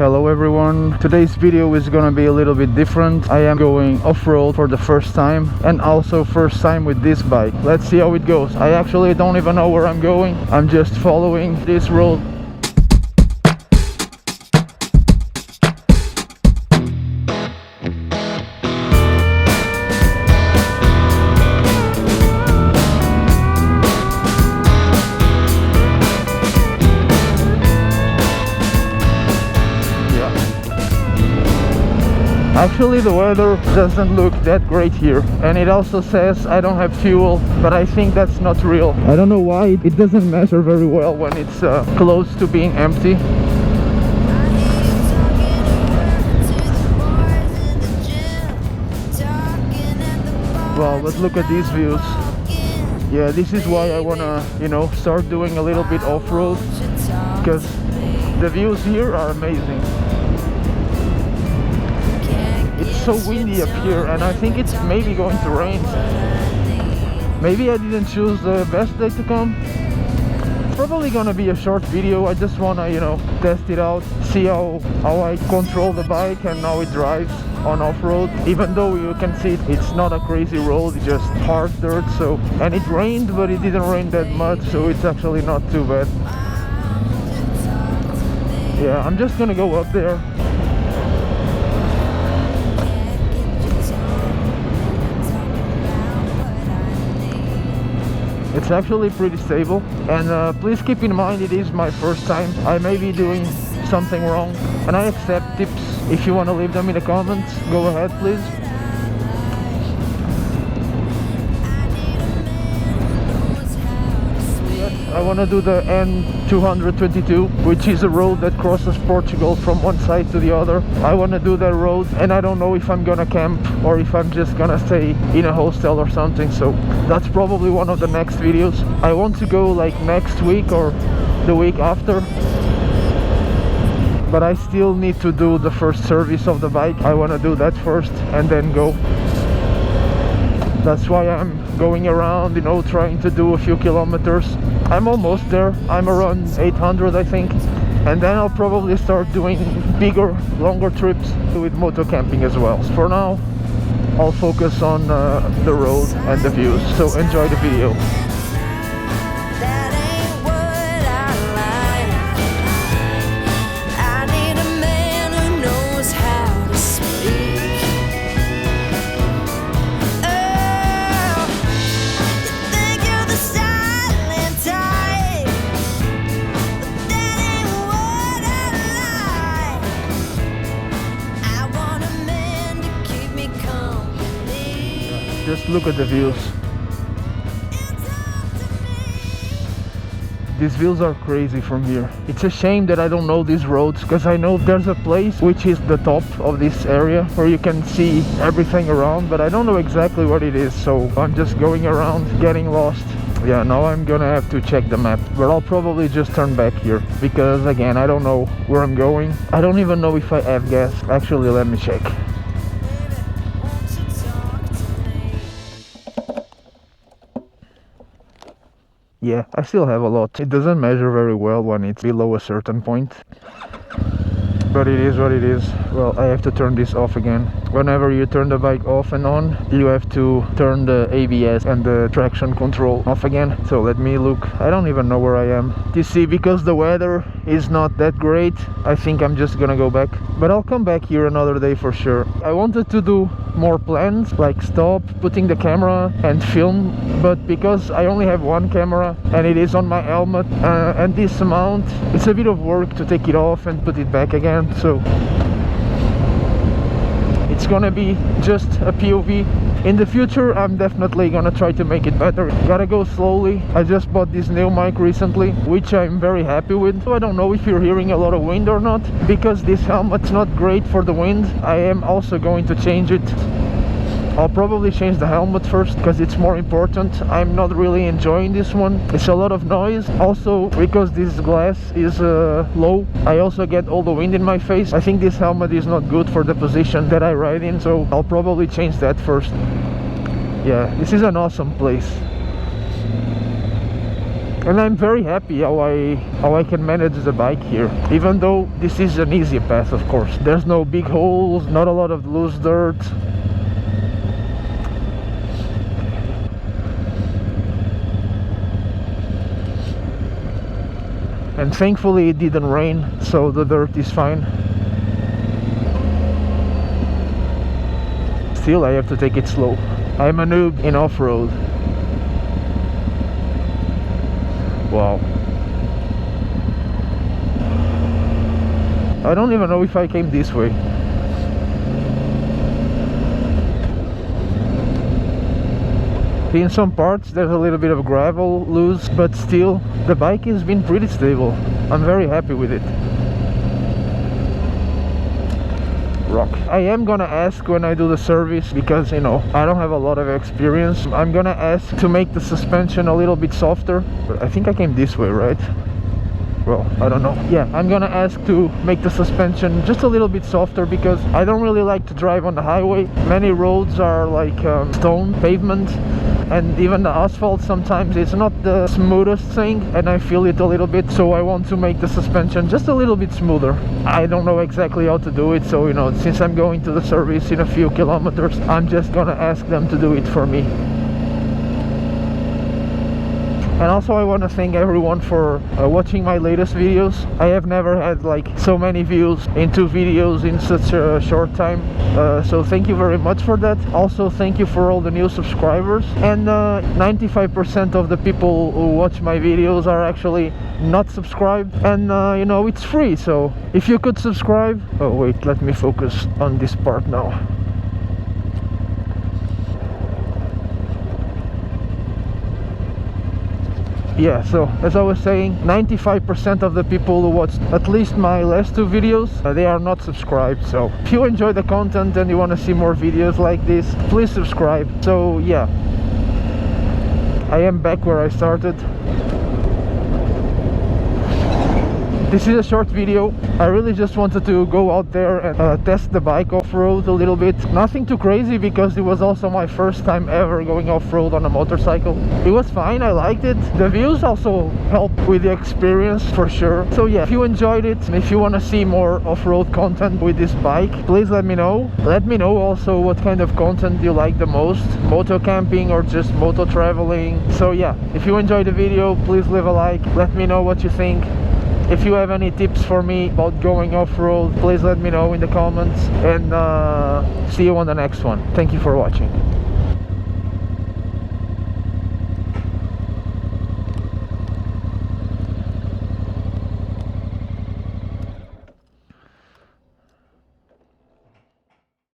Hello everyone, today's video is gonna be a little bit different. I am going off-road for the first time and also first time with this bike. Let's see how it goes. I actually don't even know where I'm going. I'm just following this road. Actually, the weather doesn't look that great here, and it also says I don't have fuel, but I think that's not real. I don't know why it doesn't measure very well when it's close to being empty. Wow, but look at these views. Yeah, this is why I wanna, start doing a little bit off-road, because the views here are amazing. It's so windy up here, and I think it's maybe going to rain. Maybe I didn't choose the best day to come. It's probably gonna be a short video. I just wanna, test it out, see how I control the bike and how it drives on off-road. Even though you can see it's not a crazy road, it's just hard dirt. So, and it rained, but it didn't rain that much, so it's actually not too bad. Yeah, I'm just gonna go up there. It's actually pretty stable, and please keep in mind it is my first time. I may be doing something wrong, and I accept tips. If you want to leave them in the comments, go ahead please. I want to do the N222, which is a road that crosses Portugal from one side to the other. I want to do that road, and I don't know if I'm gonna camp or if I'm just gonna stay in a hostel or something, so that's probably one of the next videos. I want to go like next week or the week after, but I still need to do the first service of the bike. I want to do that first and then go. That's why I'm going around, trying to do a few kilometers. I'm almost there. I'm around 800 I think, and then I'll probably start doing bigger, longer trips with moto camping as well. For now, I'll focus on the road and the views, so enjoy the video. Just look at the views. These views are crazy from here. It's a shame that I don't know these roads, because I know there's a place which is the top of this area where you can see everything around, but I don't know exactly what it is, so I'm just going around getting lost. Yeah, now I'm gonna have to check the map, but I'll probably just turn back here, because again, I don't know where I'm going. I don't even know if I have gas. Actually, let me check. Yeah, I still have a lot. It doesn't measure very well when it's below a certain point, but it is what it is. Well, I have to turn this off again. Whenever you turn the bike off and on, you have to turn the ABS and the traction control off again. So let me look. I don't even know where I am. You see, because the weather is not that great, I think I'm just gonna go back, but I'll come back here another day for sure. I wanted to do more plans, like stop, putting the camera and film, but because I only have one camera and it is on my helmet, and this mount, it's a bit of work to take it off and put it back again, so it's gonna be just a POV. In the future, I'm definitely gonna try to make it better. Gotta go slowly. I just bought this new mic recently, which I'm very happy with. So I don't know if you're hearing a lot of wind or not, because this helmet's not great for the wind. I am also going to change it. I'll probably change the helmet first, because it's more important. I'm not really enjoying this one. It's a lot of noise. Also, because this glass is low, I also get all the wind in my face. I think this helmet is not good for the position that I ride in, so I'll probably change that first. Yeah, this is an awesome place. And I'm very happy how I can manage the bike here, even though this is an easy path. Of course, there's no big holes, not a lot of loose dirt. And thankfully it didn't rain, so the dirt is fine. Still, I have to take it slow. I'm a noob in off-road. Wow. I don't even know if I came this way. In some parts there's a little bit of gravel loose, but still the bike has been pretty stable. I'm very happy with it. Rock. I am gonna ask when I do the service, because you know I don't have a lot of experience. I'm gonna ask to make the suspension a little bit softer, but I think I came this way, right? Well, I don't know. Yeah, I'm gonna ask to make the suspension just a little bit softer, because I don't really like to drive on the highway. Many roads are like stone pavement, and even the asphalt sometimes it's not the smoothest thing, and I feel it a little bit, so I want to make the suspension just a little bit smoother. I don't know exactly how to do it, so you know, since I'm going to the service in a few kilometers, I'm just gonna ask them to do it for me. And also I want to thank everyone for watching my latest videos. I have never had like so many views in 2 videos in such a short time, so thank you very much for that. Also thank you for all the new subscribers, and 95% of the people who watch my videos are actually not subscribed, and you know, it's free, so if you could subscribe. Oh wait, let me focus on this part now. Yeah, so as I was saying, 95% of the people who watched at least my last 2 videos, they are not subscribed. So if you enjoy the content and you want to see more videos like this, please subscribe. So yeah, I am back where I started. This is a short video. I really just wanted to go out there and test the bike off-road a little bit. Nothing too crazy, because it was also my first time ever going off-road on a motorcycle. It was fine, I liked it. The views also helped with the experience for sure. So yeah, if you enjoyed it, and if you want to see more off-road content with this bike, please let me know. Let me know also what kind of content you like the most, moto camping or just moto traveling. So yeah, if you enjoyed the video, please leave a like. Let me know what you think. If you have any tips for me about going off-road, please let me know in the comments, and see you on the next one. Thank you for watching.